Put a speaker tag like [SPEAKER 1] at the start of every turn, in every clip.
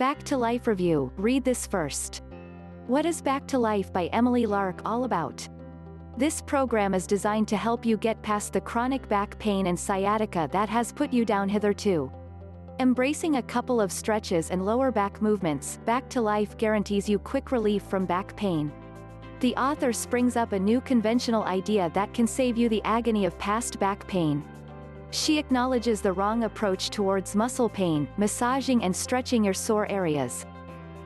[SPEAKER 1] Back to Life Review, read this first. What is Back to Life by Emily Lark all about? This program is designed to help you get past the chronic back pain and sciatica that has put you down hitherto. Embracing a couple of stretches and lower back movements, Back to Life guarantees you quick relief from back pain. The author springs up a new conventional idea that can save you the agony of past back pain. She acknowledges the wrong approach towards muscle pain, massaging and stretching your sore areas.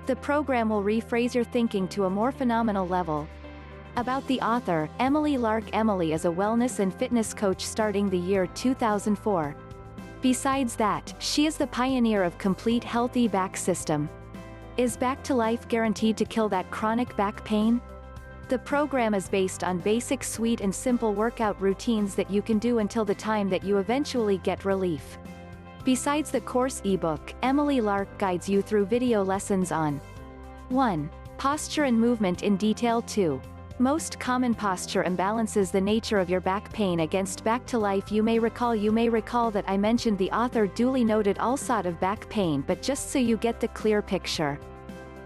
[SPEAKER 1] The program will rephrase your thinking to a more phenomenal level. About the author, Emily Lark. Emily is a wellness and fitness coach starting the year 2004. Besides that, she is the pioneer of complete healthy back system. Is Back to Life guaranteed to kill that chronic back pain? The program is based on basic, sweet and simple workout routines that you can do until the time that you eventually get relief. Besides the course ebook, Emily Lark guides you through video lessons on 1. Posture and movement in detail. 2. Most common posture imbalances. The nature of your back pain. Against Back to Life. You may recall that I mentioned the author duly noted all sort of back pain, but just so you get the clear picture.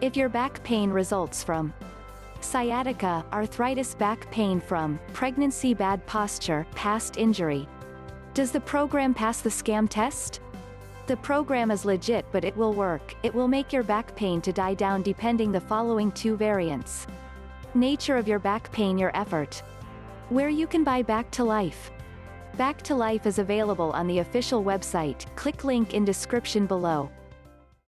[SPEAKER 1] If your back pain results from sciatica, arthritis, back pain from pregnancy, bad posture, past injury, does the program pass the scam test? The program is legit, but it will work. It will make your back pain to die down depending the following 2 variants. Nature of your back pain, your effort. Where you can buy Back to Life. Back to Life is available on the official website. Click link in description below.